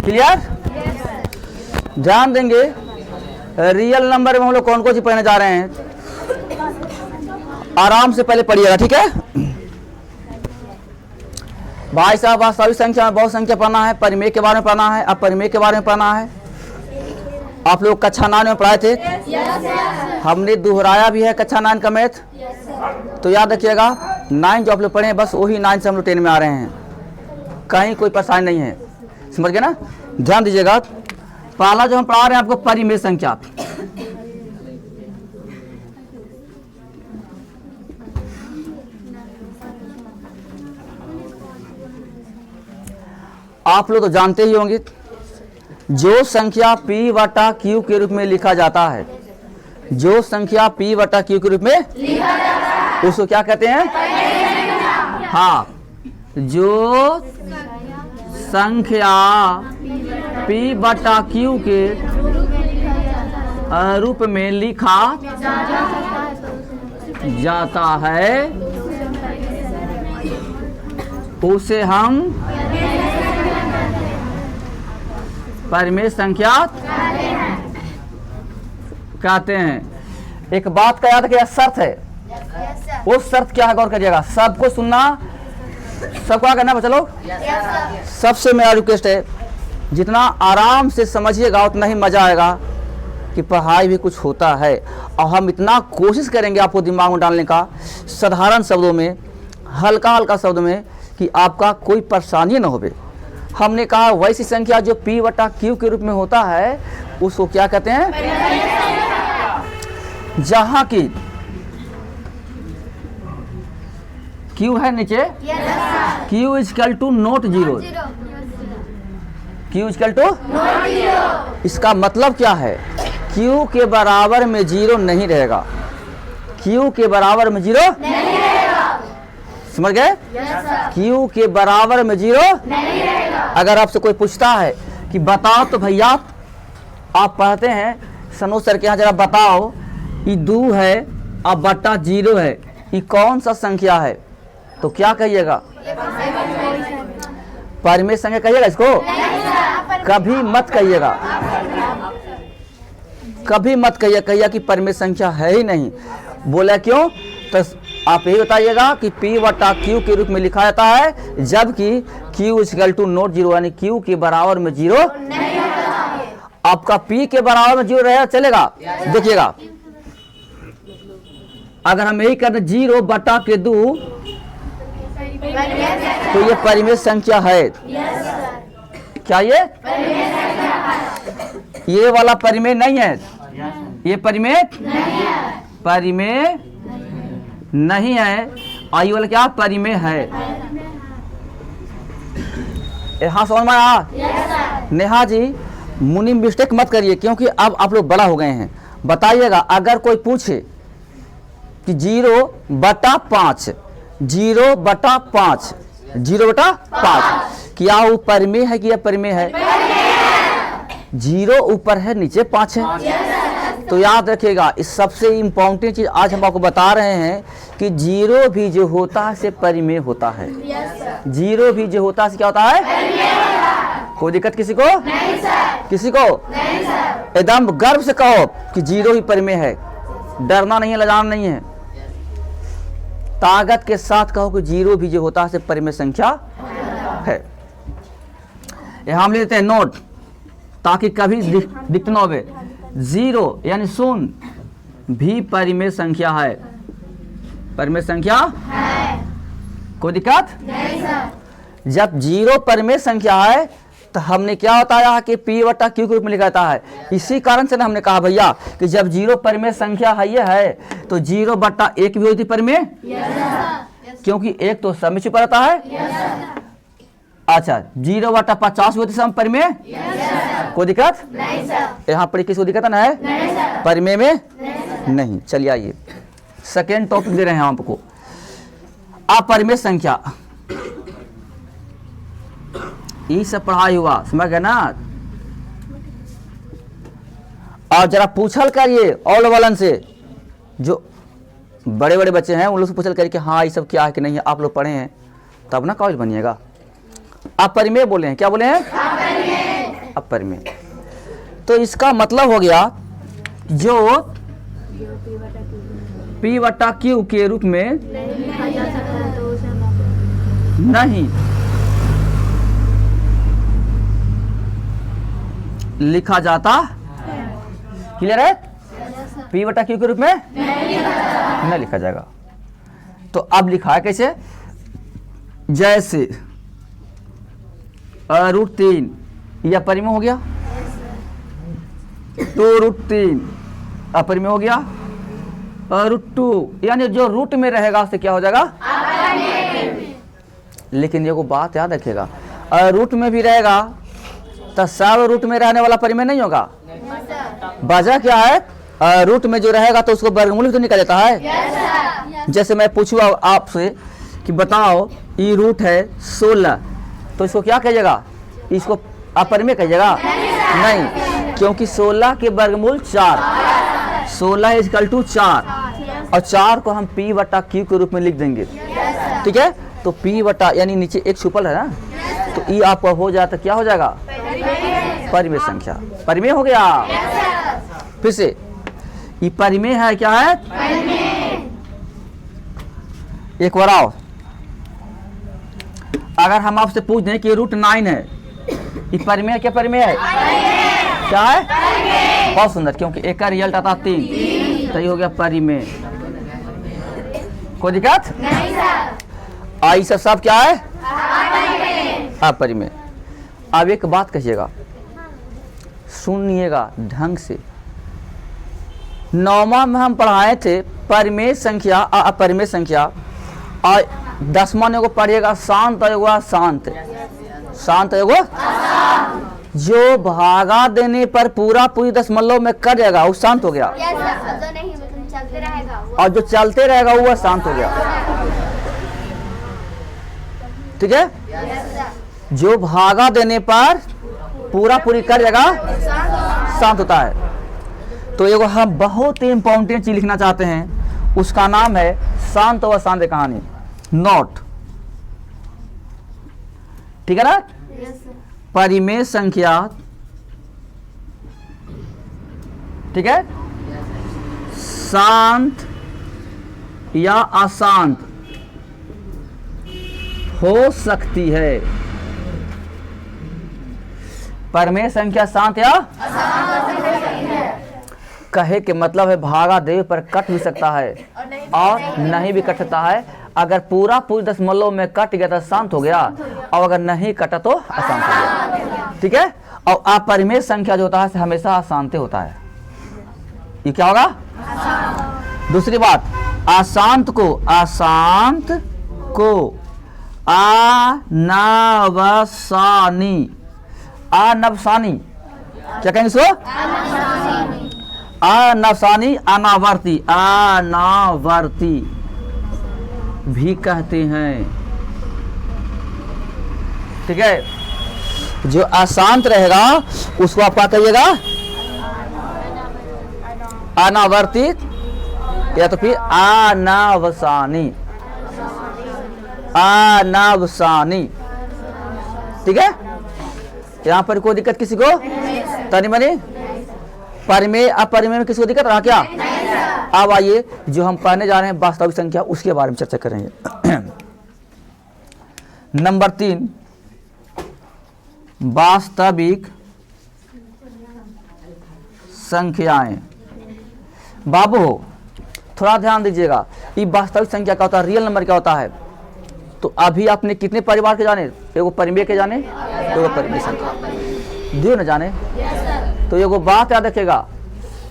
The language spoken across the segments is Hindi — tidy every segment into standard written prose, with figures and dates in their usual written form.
क्लियर? ध्यान देंगे, रियल नंबर में हम लोग कौन कौन सी पढ़ने जा रहे हैं, आराम से पहले पढ़िएगा, ठीक है भाई साहब? वास्तविक संख्या में बहुत संख्या पढ़ना है, परिमेय के बारे में पढ़ना है, अब परिमेय के बारे में पढ़ना है। आप लोग कक्षा 9 में पढ़ाए थे, हमने दोहराया भी है कक्षा 9 का मैथ, तो याद रखिएगा 9 जो आप लोग पढ़े हैं बस वही 9 से हम लोग 10 में आ रहे हैं, कहीं कोई परेशानी नहीं है, समझ गए ना? ध्यान दीजिएगा, पहला जो हम पढ़ा रहे हैं आपको परिमेय संख्या। आप लोग तो जानते ही होंगे, जो संख्या p बटा q के रूप में लिखा जाता है, जो संख्या p बटा q के रूप में लिखा जाता है उसको क्या कहते हैं? हाँ, जो संख्या p बटा q के रूप में लिखा जाता है उसे हम परिमेय संख्या कहते हैं। एक बात का याद रखिएगा, शर्त है, वो शर्त क्या है गौर करिएगा, सबको सुनना, सबको करना बच्चा लोग। सबसे मेरा रिक्वेस्ट है, जितना आराम से समझिएगा उतना ही मजा आएगा कि पढ़ाई भी कुछ होता है, और हम इतना कोशिश करेंगे आपको दिमाग में डालने का, साधारण शब्दों में, हल्का हल्का शब्द में, कि आपका कोई परेशानी न होवे। हमने कहा वैसी संख्या जो p बटा q के रूप में होता है उसको क्या कहते हैं? जहां की q है नीचे, q equal to not zero, q equal to, इसका मतलब क्या है? q के बराबर में जीरो नहीं रहेगा, q के बराबर में जीरो नहीं रहेगा, समझ गए? q के बराबर में जीरो नहीं रहेगा। अगर आपसे कोई पूछता है कि बताओ तो भैया, आप पढ़ते हैं सनोज सर के यहाँ, जरा बताओ ये 2 है अब बटा 0 है, ये कौन सा संख्या है, तो क्या कहिएगा? परिमेय संख्या कहिएगा इसको? कभी मत कहिएगा, कभी मत कहिएगा कि परिमेय संख्या है ही नहीं। बोला क्यों? तो आप यही बताइएगा कि p बटा q के रूप में लिखा जाता है, जबकि q equal to not zero, यानी q के बराबर में जीरो नहीं होता। आपका p के बराबर में जीरो रहेगा चलेगा? देखिएगा, अगर हम यही करते 0 बटा के 2 तो ये परिमेय संख्या है। क्या ये वाला परिमेय नहीं है, ये परिमेय नहीं है, आई वाला क्या परिमेय है। हाँ समझ में आया? नेहा जी मुनि मिस्टेक मत करिए, क्योंकि अब आप लोग बड़ा हो गए हैं। बताइएगा, अगर कोई पूछे कि 0 बटा 5, 0 बटा 5, 0 बटा 5, क्या वो परिमेय है कि यह परिमेय है? 0 ऊपर है, नीचे 5 है। तो याद रखिएगा, इस सबसे इम्पोर्टेंट चीज आज हम आपको बता रहे हैं कि 0 भी जो होता है से परिमेय होता है। 0 भी जो होता है से क्या होता है? कोई दिक्कत किसी को? नहीं सर। किसी को? नहीं सर। एकदम गर्व से कहो कि 0 ही परिमेय है, डरना नहीं है, लजाना नहीं है, ताकत के साथ कहो कि 0 भी जो होता है से परिमेय संख्या है। यहां हम ले लेते हैं नोट, ताकि कभी दिक्कत न हो। 0 यानी शून्य भी परिमेय संख्या है, परिमेय संख्या है। कोई दिक्कत नहीं सर। जब 0 परिमेय संख्या है तो हमने क्या बताया कि p बटा q के रूप में लिखा जाता है। इसी कारण से ना हमने कहा भैया कि जब 0 परिमेय संख्या है ये है तो 0 बटा 1 भी होती परिमेय, क्योंकि 1 तो सब में छुपा रहता है। अच्छा, 0 बटा 50 होती सब परिमेय, कोई दिक्कत नहीं सर। यहाँ पर किसी को दिक्कत ना है परिमेय में? नहीं। चलिए आइए सेकेंड टॉपिक दे रहे हैं आपको, अपरिमेय संख्या। ये सब पढ़ाई हुआ, समझ गए ना? और जरा पूछल करिए ऑल वालन से, जो बड़े बड़े बच्चे हैं उन लोग से पूछल करिए कि हाँ ये सब क्या है कि नहीं है। आप लोग पढ़े हैं तब ना कॉलेज बनिएगा। आप परिमेय बोले हैं, क्या बोले हैं? अपरिमेय। तो इसका मतलब हो गया जो P बटा Q के रूप में नहीं लिखा जाता। क्लियर है? P बटा Q के रूप में नहीं लिखा जाएगा। तो अब लिखा है कैसे? जैसे √3 यह अपरिमेय हो गया, 2√3 अपरिमेय हो गया, √2 यानी जो रूट में रहेगा उससे क्या हो जाएगा? लेकिन ये को बात याद रखिएगा, रूट में भी रहेगा तो सब रूट में रहने वाला परिमेय नहीं होगा। वजह क्या है? रूट में जो रहेगा तो उसको वर्गमूल तो निकल जाता है। जैसे मैं पूछूँ आपसे कि बताओ ये रूट है 16, तो इसको क्या कहिएगा? इसको अपरिमेय कहिएगा? नहीं, क्योंकि 16 के वर्गमूल 4, 16 = 4 और 4 को हम P बटा Q के रूप में लिख देंगे। ठीक है? तो P बटा यानी नीचे एक छुपल है ना, तो ये आपका हो जाए तो क्या हो जाएगा? परिमेय संख्या। परिमेय हो गया। फिर से ये परिमेय है, क्या है? एक बार आओ, अगर हम आपसे पूछ दें कि √9 है, ये परिमेय क्या परिमेय है? क्या है? बहुत सुंदर, क्योंकि एक का रिजल्ट आता 3, तो ये हो गया परिमेय। कोई दिक्कत नहीं सर। आई सब क्या है? अपरिमेय। अब एक बात कहिएगा, सुनिएगा ढंग से। 9वां में हम पढ़ाए थे परिमेय संख्या और अपरिमेय संख्या, और 10वां में को पढ़िएगा शांत और एगो अशांत। शांत एगो जो भागा देने पर पूरा पूरी दशमलव में कट जाएगा वो शांत हो गया, और जो चलते रहेगा वो शांत हो गया। ठीक है? जो भागा देने पर पूरा पूरी कट जाएगा शांत होता है। तो एगो हम बहुत ही इंपॉर्टेंट चीज लिखना चाहते हैं, उसका नाम है शांत और अशांत कहानी, नोट। ठीक है ना? परिमेय संख्या, ठीक है, शांत या अशांत हो सकती है। परिमेय संख्या शांत या कहे के मतलब है भागा देवे पर कट भी सकता है और नहीं भी कट सकता है। अगर पूरा पूरी दशमलव में कट गया तो शांत हो गया, और अगर नहीं कटा तो अशांत हो गया। ठीक है? और अपरिमेय संख्या जो होता है हमेशा अशांत होता है। ये क्या होगा? दूसरी बात, अशांत को अनवसानी क्या कहेंगे इसको? अनवसानी, अनावर्ती भी कहते हैं। ठीक है? जो अशांत रहेगा उसको आप क्या कहिएगा? अनावर्तित या तो फिर अनावसानी। ठीक है? यहाँ पर कोई दिक्कत किसी को? तनी मनी परिमेय अपरिमेय में किसी को दिक्कत रहा क्या? अब आइए जो हम पढ़ने जा रहे हैं वास्तविक संख्या, उसके बारे में चर्चा करेंगे। नंबर 3, वास्तविक संख्याएं। बाबू थोड़ा ध्यान दीजिएगा, ये वास्तविक संख्या क्या होता है, रियल नंबर क्या होता है। तो अभी आपने कितने परिवार के जाने? एगो परिमेय के जाने, एगो परिमेय संख्या दियो न जाने। तो एगो बात याद रखेगा,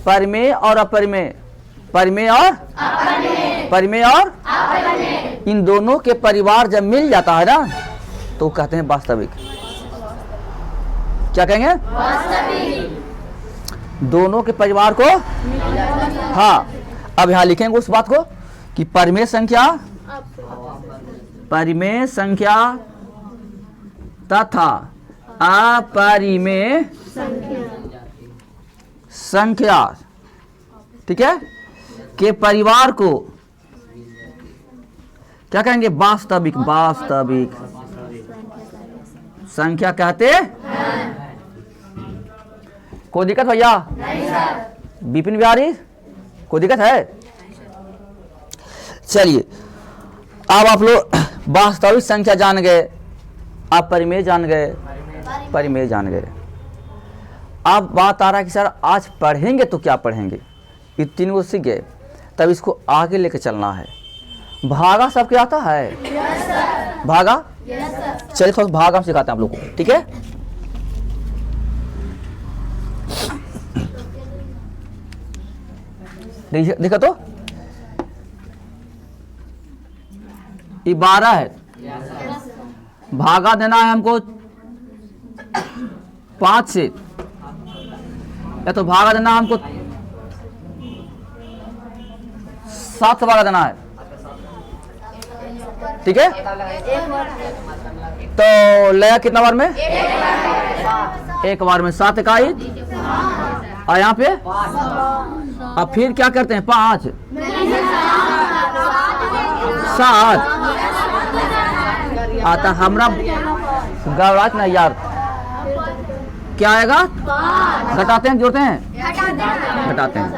परिमेय और अपरिमेय, परिमेय और इन दोनों के परिवार जब मिल जाता है ना तो कहते हैं वास्तविक। क्या कहेंगे? वास्तविक। दोनों के परिवार को, हाँ, अब यहां लिखेंगे उस बात को कि परिमेय संख्या तथा अपरिमेय संख्या, ठीक है, के परिवार को क्या कहेंगे? वास्तविक संख्या कहते हैं। कोई दिक्कत भैया? विपिन बिहारी, कोई दिक्कत है? चलिए, अब आप लोग वास्तविक संख्या जान गए, आप परिमेय जान गए, परिमेय जान गए। अब बात आ रहा है कि सर आज पढ़ेंगे तो क्या पढ़ेंगे? ये तीन को सीख गए, तब इसको आगे लेके चलना है। भागा सबके आता है? भागा? चलिए थोड़ा भागा हम सिखाते हैं आप लोग को, ठीक है? देखा तो ये 12 है, भागा देना है हमको 5 से, या तो भागा देना हमको 7 से भागा देना है, ठीक है? तो लया कितना बार में? एक बार में 7 इकाई, और यहाँ पे अब फिर क्या करते हैं? 5 7 आता हमरा गड़बड़ात नहीं यार, क्या आएगा? घटाते हैं जोड़ते हैं? घटाते हैं।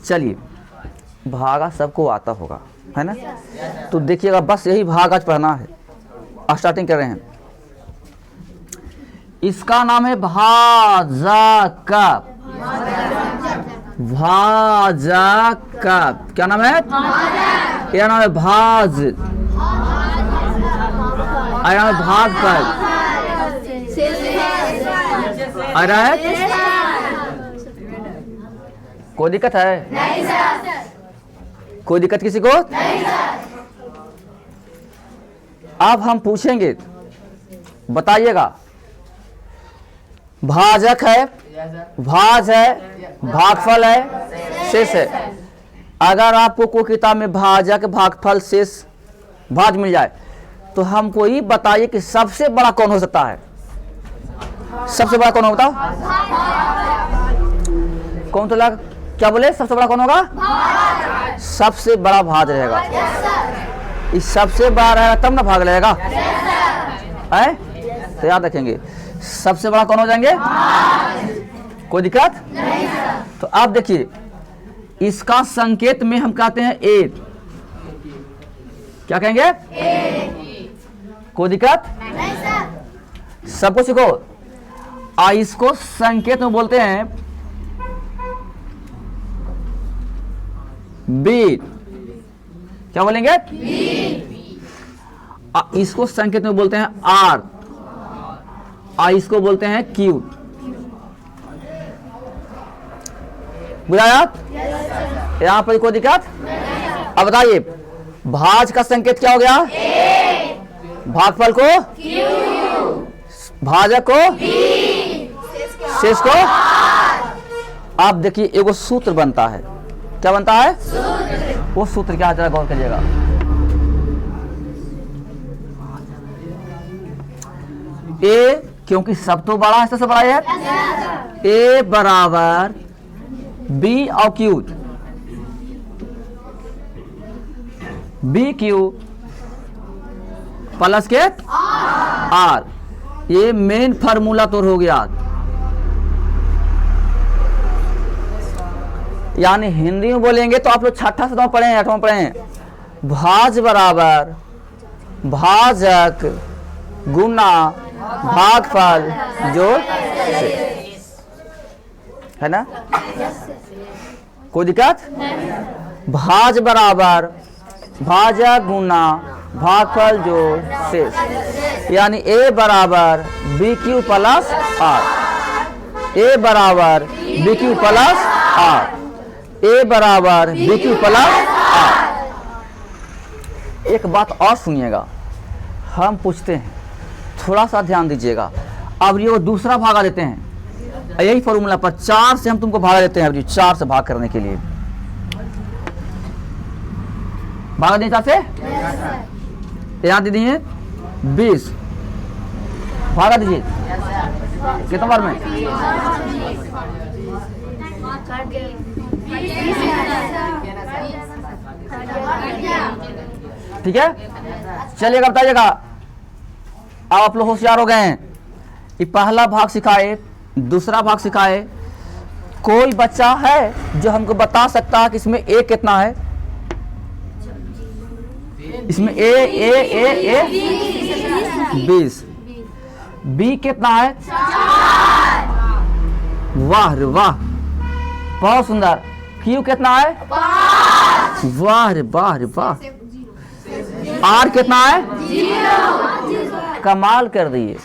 चलिए, भागा सबको आता होगा, है ना? तो देखिएगा, बस यही भाग आज पढ़ना है। स्टार्टिंग कर रहे हैं। इसका नाम है भाजक। भाजक, क्या नाम है? यह नाम है भाज, आया है भागफल, आ रहा है? कोई दिक्कत है? नहीं सर। कोई दिक्कत किसी को? नहीं सर। अब हम पूछेंगे, बताइएगा। भाजक है, भाज है, भागफल है, शेष है। अगर आपको कोई किताब में भाजक, भागफल, शेष, भाज मिल जाए तो हमको ये बताइए कि सबसे बड़ा कौन हो सकता है? सबसे बड़ा कौन होगा? कौन तो लगा? क्या बोले? सबसे बड़ा कौन होगा? सबसे बड़ा भाज रहेगा। इस सबसे बड़ा रहेगा तब ना भाग रहेगा, है? तो याद रखेंगे, सबसे बड़ा कौन हो जाएंगे? कोई दिक्कत? तो आप देखिए, इसका संकेत में हम कहते हैं एक। क्या कहेंगे? कोई दिक्कत? सबको सीखो। इसको संकेत में बोलते हैं बीट। क्या बोलेंगे? इसको संकेत में बोलते हैं आर, इसको बोलते हैं क्यू। बुझाया? यहां पर कोई दिक्कत? अब बताइए, भाज का संकेत क्या हो गया? भागफल को क्यू, भाजक को बी, शेष को आर। आप देखिए, एगो सूत्र बनता है। क्या बनता है? सूत्र। वो सूत्र क्या? जरा गौर करिएगा। ए, क्योंकि सब तो बड़ा है, सबसे बड़ा है। ए बराबर बी और क्यू, बी क्यू प्लस के आर। ये मेन फार्मूला तो हो गया। यानी हिंदी में बोलेंगे तो आप लोग 6ठा 7वां पढ़े हैं, 8वां पढ़े हैं। भाज बराबर भाजक गुना भागफल जोड़ शेष, है ना? कोई दिक्कत? भाज बराबर भाजक गुना भागफल जोड़ शेष, यानी ए बराबर बी क्यू प्लस आर। ए बराबर बी क्यू प्लस आर। ए बराबर बी क्यू प्लस आर। एक बात और सुनिएगा, हम पूछते हैं, थोड़ा सा ध्यान दीजिएगा। अब ये वो दूसरा भागा देते हैं, यही फॉर्मूला पर 4 से हम तुमको भागा देते हैं। अब 4 से भाग करने के लिए भागा दें 4 से, यहाँ दे दिए 20, भागा दीजिए। कितना बार में? ठीक है, चलिएगा, बताइएगा। अब आप लोग होशियार हो गए हैं। ये पहला भाग सिखाए दूसरा भाग सिखाए, कोई बच्चा है जो हमको बता सकता है कि इसमें ए कितना है? इसमें ए 20, बी कितना है? वाह रे वाह, बहुत सुंदर। क्यू कितना है? वाह रे वाह रे वाह। आर कितना है? कमाल कर दिए,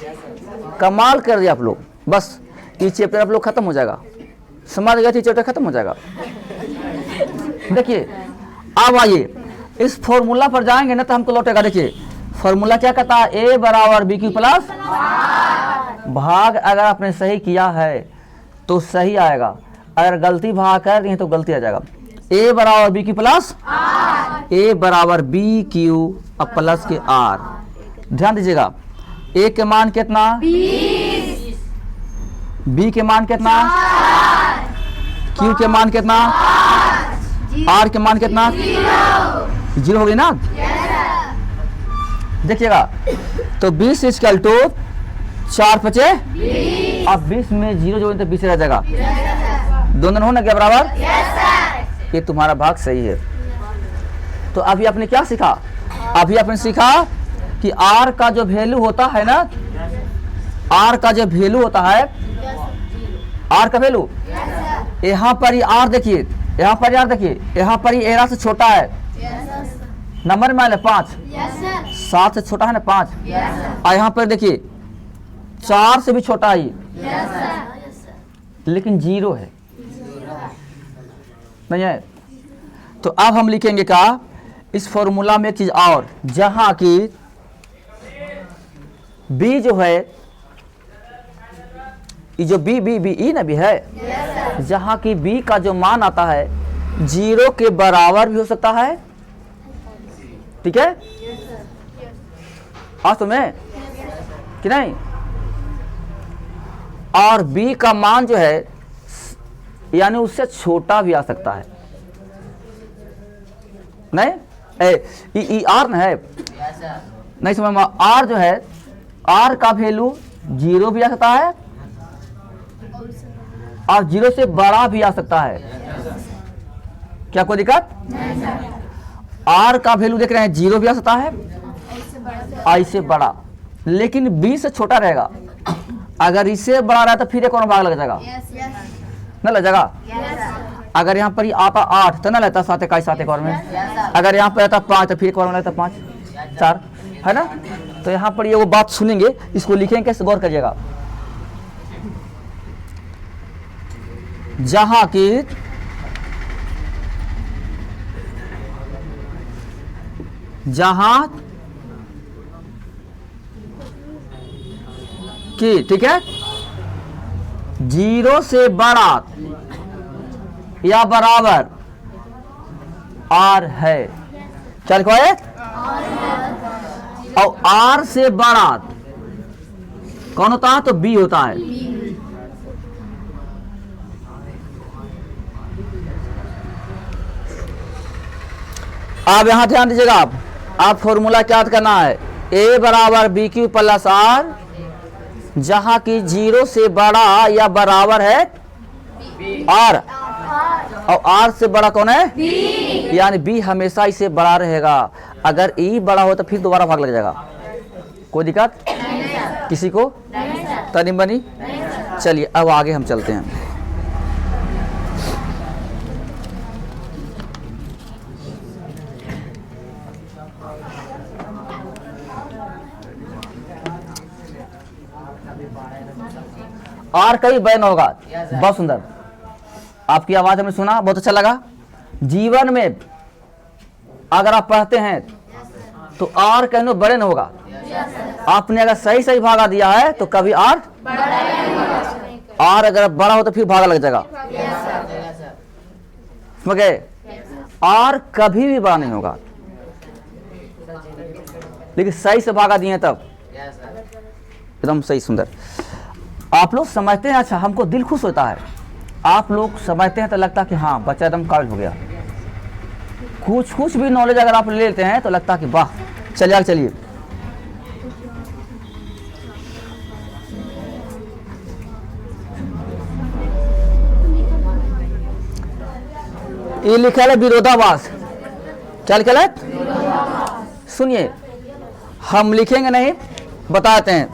कमाल कर दिया आप लोग। बस ये चैप्टर आप लोग खत्म हो जाएगा, समझ गए? चैप्टर खत्म हो जाएगा। देखिए अब आइए इस फॉर्मूला पर जाएंगे ना तो हमको लौटेगा। देखिए फॉर्मूला क्या कहता है? ए बराबर बी क्यू प्लस भाग। अगर आपने सही किया है तो सही आएगा, अगर गलती भाग कर रही है तो गलती आ जाएगा। ए बराबर बी क्यू प्लस ए बराबर बी क्यू और प्लस के आर। ध्यान दीजिएगा, ए के मान कितना? बी के मान कितना? क्यू के मान कितना? आर के मान कितना? 0 हो गई ना? देखिएगा तो 20 इक्वल टू 4 5 अब 20 में 0 जो तो 20 रह जाएगा। दोनों हो ना क्या बराबर? ये तुम्हारा भाग सही है। तो अभी आपने क्या सीखा? अभी आपने सीखा कि आर का जो वैल्यू होता है ना, आर का जो वैल्यू होता है, आर का वैल्यू यहाँ पर ही आर देखिए, यहाँ पर यार देखिए, यहाँ पर ही एरा से छोटा है, नंबर में 5, 7 से छोटा है ना 5, और यहाँ पर देखिए 4 से भी छोटा है, लेकिन 0 है नहीं है। तो अब हम लिखेंगे क्या इस फॉर्मूला में एक चीज और, जहां की b जो है, ये जो b ई ना भी है, जहां की b का जो मान आता है 0 के बराबर भी हो सकता है। ठीक है आज तुम्हें कि नहीं? और b का मान जो है यानी उससे छोटा भी आ सकता है। नहीं आर न है, नहीं समझ में? आर जो है, आर का वैल्यू 0 भी आ सकता है और 0 से बड़ा भी आ सकता है। क्या कोई दिक्कत? आर का वैल्यू देख रहे हैं 0 भी आ सकता है और इससे बड़ा, लेकिन b से छोटा रहेगा। अगर इससे बड़ा रहा तो फिर एक और भाग लग जाएगा, ना लग जाएगा? अगर यहाँ पर ही आता 8 तो ना लेता 7 इकाई 7 एक और में, अगर यहाँ पर रहता 5 तो फिर एक और में लगता 5 4, है ना? तो यहाँ पर ये वो बात सुनेंगे, इसको लिखेंगे कैसे, गौर करिएगा। जहां की ठीक है 0 से बड़ा या बराबर आर है, क्या लिखा है? और आर से बड़ा कौन होता है? तो बी होता है। अब यहां ध्यान दीजिएगा, आप फॉर्मूला क्या करना है? ए बराबर बी क्यू प्लस आर, जहां की 0 से बड़ा या बराबर है आर, और आर से बड़ा कौन है? बी। यानी बी हमेशा इससे बड़ा रहेगा। अगर ई बड़ा हो तो फिर दोबारा भाग लग जाएगा। कोई दिक्कत किसी को? तनी बनी? चलिए अब आगे हम चलते हैं। और कई बयान होगा, बहुत सुंदर। आपकी आवाज हमने सुना, बहुत अच्छा लगा। जीवन में अगर आप पढ़ते हैं तो आर कहने बड़े न होगा। आपने अगर सही सही भागा दिया है तो कभी आर अगर बड़ा हो तो फिर भागा लग जाएगा। समझ गए? आर कभी भी बड़ा नहीं होगा, लेकिन सही से भागा दिए तब एकदम सही सुंदर। आप लोग समझते हैं, अच्छा हमको दिल खुश होता है। आप लोग समझते हैं तो लगता है कि हाँ बच्चा एकदम काबिल हो गया। कुछ भी नॉलेज अगर आप ले लेते हैं तो लगता है कि वाह। चलिए ये लिखा है विरोधाभास। क्या लिखा है? सुनिए, हम लिखेंगे नहीं, बताते हैं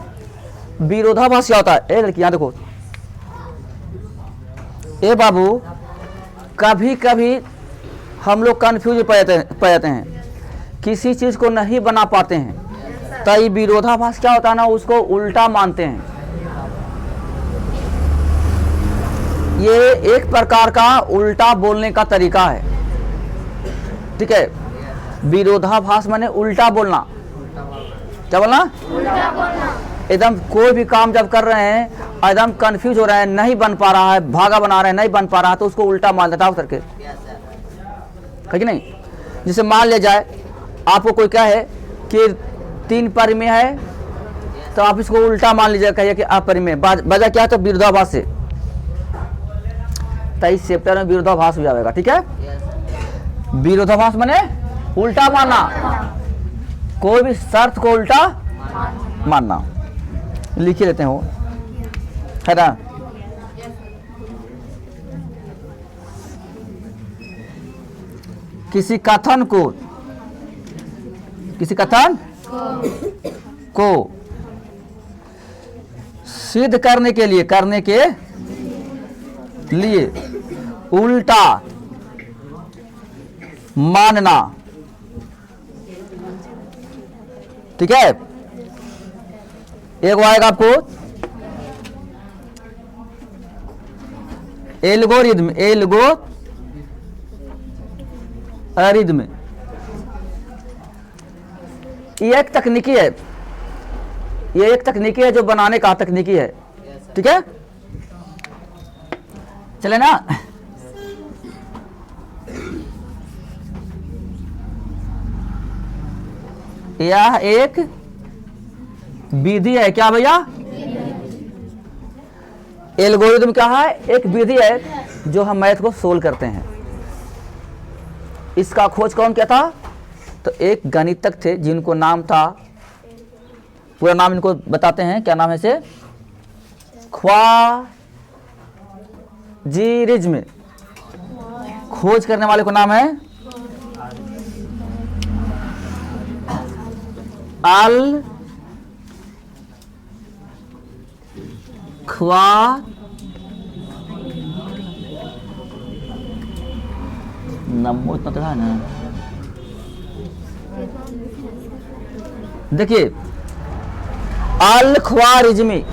विरोधाभास क्या होता है। ए लड़की यहाँ देखो, ए बाबू, कभी कभी हम लोग कंफ्यूज पड़ जाते हैं, किसी चीज को नहीं बना पाते हैं, तो ये विरोधाभास क्या होता है ना, उसको उल्टा मानते हैं। ये एक प्रकार का उल्टा बोलने का तरीका है, ठीक है। विरोधाभास माने उल्टा बोलना। क्या बोलना? उल्टा बोलना। एकदम कोई भी काम जब कर रहे हैं, एकदम कंफ्यूज हो रहे हैं, नहीं बन पा रहा है, भागा बना रहे हैं, नहीं बन पा रहा है, तो उसको उल्टा मान देता करके, है कि नहीं। जैसे मान लिया जाए आपको कोई क्या है कि 3 परिमेय है, तो आप इसको उल्टा मान लीजिएगा, कहिए कि अपरिमेय। वजह क्या है? तो विरोधाभास से। 23 चैप्टर में विरोधाभास भी आएगा, ठीक है। विरोधाभास माने उल्टा मानना, कोई भी शर्त को उल्टा मानना। लिख लेते हो, है ना। किसी कथन को सिद्ध करने के लिए उल्टा मानना, ठीक है। एक आएगा आपको एल्गोरिथम। ये एक तकनीकी है, जो बनाने का तकनीकी है, ठीक है। चले ना। यह एक विधि है। क्या भैया? एल्गोरिथम क्या है? एक विधि है जो हम मैथ को सोल्व करते हैं। इसका खोज कौन किया था? तो एक गणितज्ञ थे जिनको नाम था, पूरा नाम इनको बताते हैं, क्या नाम है से? ख्वारिज़्म। खोज करने वाले को नाम है अल नमो इतना तो है ना। देखिए, अल-ख्वारिज़्मी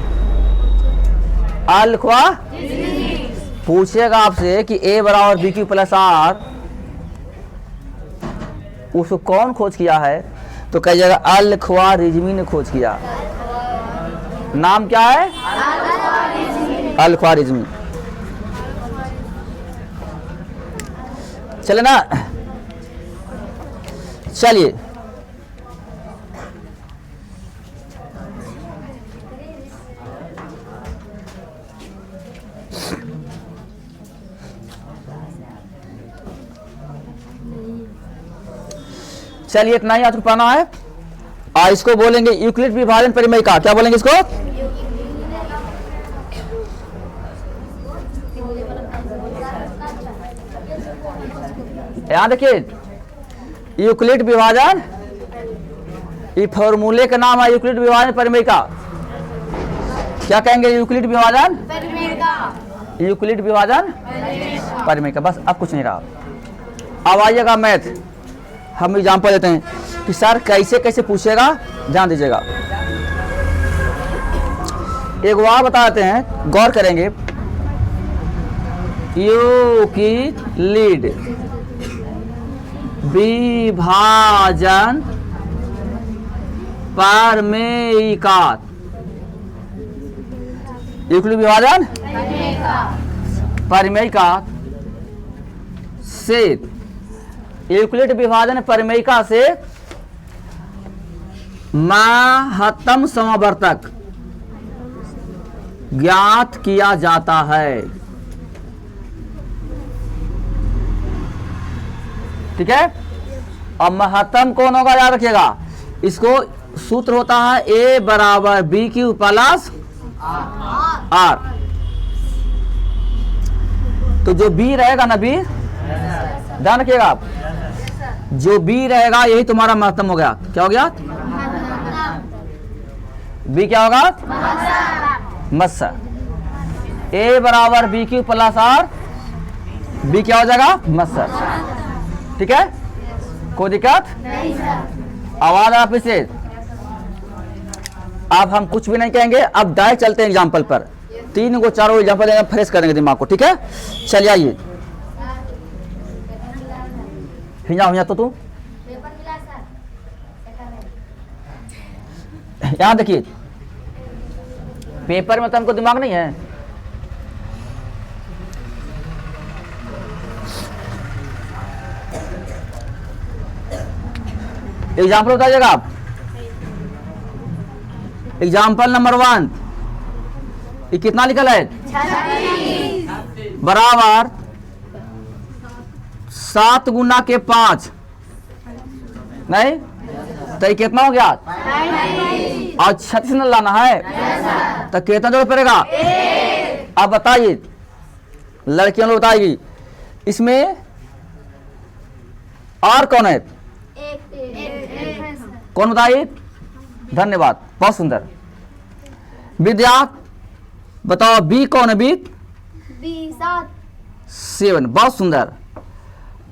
पूछेगा आपसे कि a बराबर बी क्यू प्लस आर, उसको कौन खोज किया है? तो कहिएगा अल-ख्वारिज़्मी ने खोज किया। नाम क्या है? अल-ख्वारिज़्मी। चले ना। चलिए, चलिए इतना ही आज पाना है। इसको बोलेंगे यूक्लिड विभाजन परिमेय का। क्या बोलेंगे इसको? यहाँ देखिए, यूक्लिड विभाजन, ये फॉर्मूले का नाम है यूक्लिड विभाजन परिमेय का। क्या कहेंगे? यूक्लिड विभाजन परिमेय का। बस, अब कुछ नहीं रहा। अब आइएगा मैथ। हम एग्जाम्पल देते हैं कि सर कैसे कैसे पूछेगा, ध्यान दीजिएगा। एक बार बताते हैं, गौर करेंगे। यूक्लिड विभाजन परिमेय का। यूक्लिड विभाजन परिमेय का से, यूक्लिड विभाजन परिमेयिका से महत्तम समवर्तक ज्ञात किया जाता है, ठीक है। अब महत्तम कौन होगा, याद रखिएगा। इसको सूत्र होता है a बराबर बी क्यू प्लस आर। तो जो b रहेगा ना, b ध्यान रखिएगा आप, जो बी रहेगा यही तुम्हारा महत्तम हो गया। क्या हो गया? बी क्या होगा? मत्सर। ए बराबर B Q plus R, B क्या हो जाएगा? मत्सर। ठीक है, कोई दिक्कत? आवाज आप इसे, अब हम कुछ भी नहीं कहेंगे, अब डायरेक्ट चलते हैं एग्जाम्पल पर। 3 को 4 एग्जाम्पल देंगे, फ्रेश करेंगे दिमाग को। ठीक है, चलिए आइए। हिजा तो तू यहां देखिए, पेपर में तो हमको दिमाग नहीं है। एग्जाम्पल बताइएगा आप। एग्जाम्पल नंबर 1, ये कितना निकल है? बराबर 7 गुना के 5, नहीं तो ये कितना हो गया? और 36 न लाना है तो कितना जोड़ पड़ेगा? अब बताइए, लड़कियों ने बताएगी इसमें और कौन है? कौन बताइए? धन्यवाद, बहुत सुंदर। विद्या बताओ, बी कौन है? बी 7, बहुत सुंदर।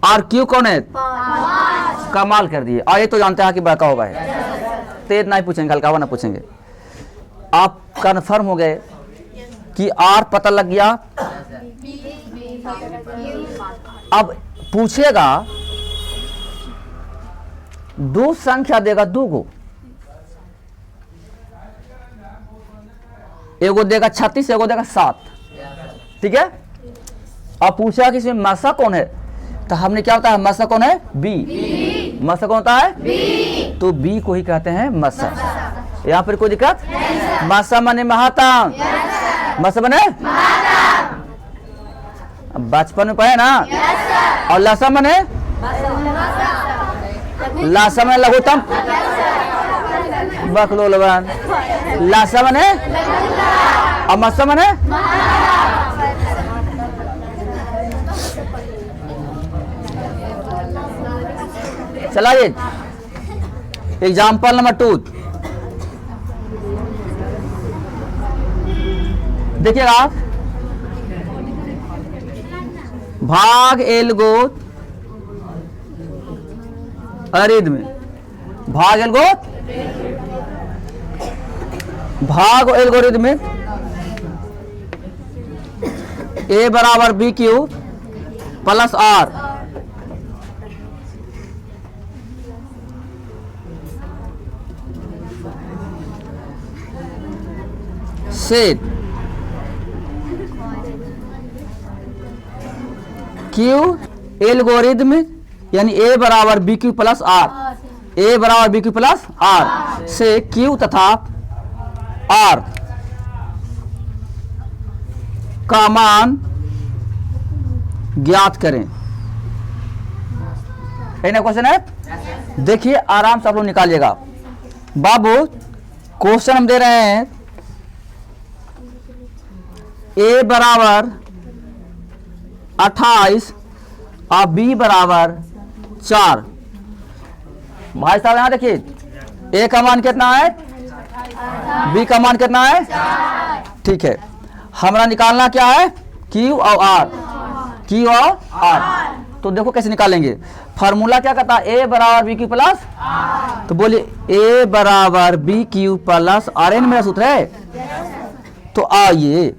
और क्यू कौन है? 5। कमाल कर दिए। और ये तो जानते हैं कि बड़का होगा है, तेज नहीं पूछेंगे, हल्का ना पूछेंगे। आप कन्फर्म हो गए कि आर पता लग गया। अब पूछेगा 2 संख्या देगा, 2 को, एगो देगा 36, एगो देगा 7। ठीक है, अब पूछेगा कि इसमें मसा कौन है, तो हमने क्या होता है? मसा कौन है? बी। मसा कौन होता है? बी। तो बी को ही कहते हैं मसा। यहाँ पर कोई दिक्कत? मसा मने महातम, मसा मने बचपन में पढ़े ना। और लसा मने, लासा मने लघुत्तम, बकलो लबान। लासा मने और मसा मने चलाइए। एग्जाम्पल नंबर 2 देखिएगा आप, भाग एलगोत अरिदम में, भाग एलगोत, भाग एल्गोरिदम में ए बराबर बी क्यू प्लस आर से क्यू एल्गोरिदम यानी ए बराबर बी क्यू प्लस आर, ए बराबर बी क्यू प्लस आर से क्यू तथा आर का मान ज्ञात करें। क्वेश्चन है, देखिए आराम से आप लोग निकालिएगा। बाबू क्वेश्चन हम दे रहे हैं, ए बराबर 28 और बी बराबर 4। भाई साहब यहां देखिए, ए का मान कितना है, बी का मान कितना है, ठीक है। हमारा निकालना क्या है, क्यू और आर, क्यू और आर। तो देखो कैसे निकालेंगे, फार्मूला क्या कहता है, ए बराबर बी क्यू प्लस, तो बोलिए ए बराबर B Q plus R, N मेरा सूत्र है। तो आइए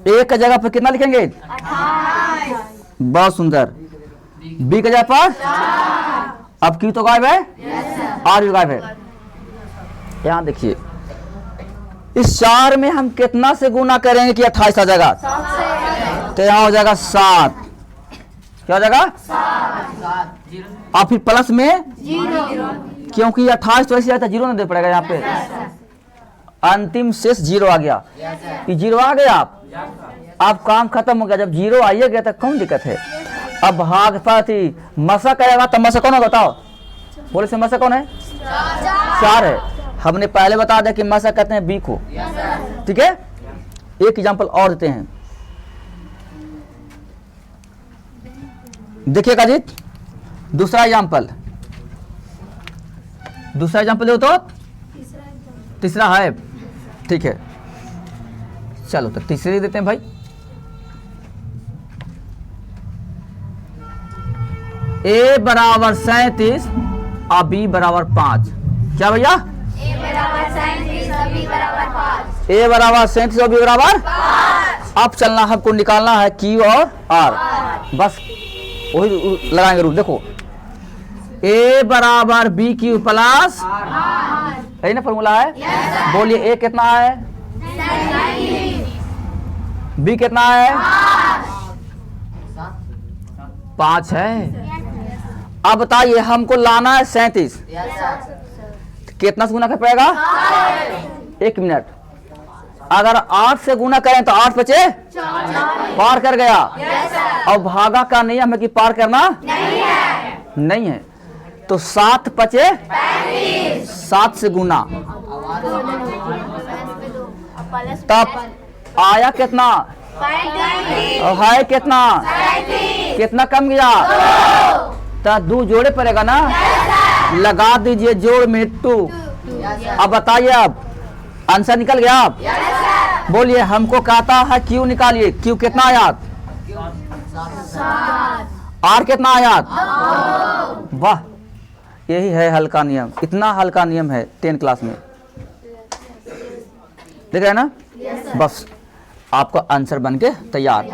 ए का जगह पर कितना लिखेंगे, 28। बहुत सुंदर। बी का जगह पर, अब क्यू तो गायब है, आर भी गायब है। यहां देखिए, इस 4 में हम कितना से गुना करेंगे कि 28 आ जाएगा, तो यहां हो जाएगा 7। क्या हो जाएगा, 7। और फिर प्लस में 0, क्योंकि 28 तो ऐसे आता है, 0 ना दे पड़ेगा यहाँ पे, अंतिम शेष 0 आ गया। कि 0 आ गया, आप काम खत्म हो गया। जब 0 आइए गया तो कौन दिक्कत है। अब भागफल मसा कहेगा तो मसा कौन है बताओ, बोले से मसा कौन है, 4 है। हमने पहले बता दिया कि मसा कहते हैं बी को, ठीक है। एक एग्जांपल और देते हैं, देखिएगा जी, दूसरा एग्जाम्पल दो तो तीसरा है, ठीक है। चलो तो तीसरे देते हैं भाई। a बराबर 37 और b बराबर 5। क्या भैया? A बराबर 37 और B बराबर 5। a बराबर 37 और b बराबर 5। अब चलना हमको निकालना है q और r, बस वही लगाएंगे रूल। देखो a बराबर b क्यू प्लस यही ना फॉर्मूला है। बोलिए a कितना है, b कितना है, 5 है। अब बताइए हमको लाना है 37, कितना से गुना कर पड़ेगा? 1 मिनट। अगर 8 से गुना करें तो 8 बचे पार कर गया। और भागा का नियम है कि पार करना नहीं है। तो 7 बचे 7 से गुना, तब आया कितना और है कितना, कितना कम गया? तो 2 जोड़े पड़ेगा ना, लगा दीजिए जोड़ में 2। अब बताइए, अब आंसर निकल गया। आप बोलिए हमको कहता है क्यू निकालिए, क्यू कितना आया, आर कितना आया? वाह, यही है हल्का नियम। इतना हल्का नियम है 10 क्लास में, देख रहे हैं ना। बस आपका आंसर बन के तैयार।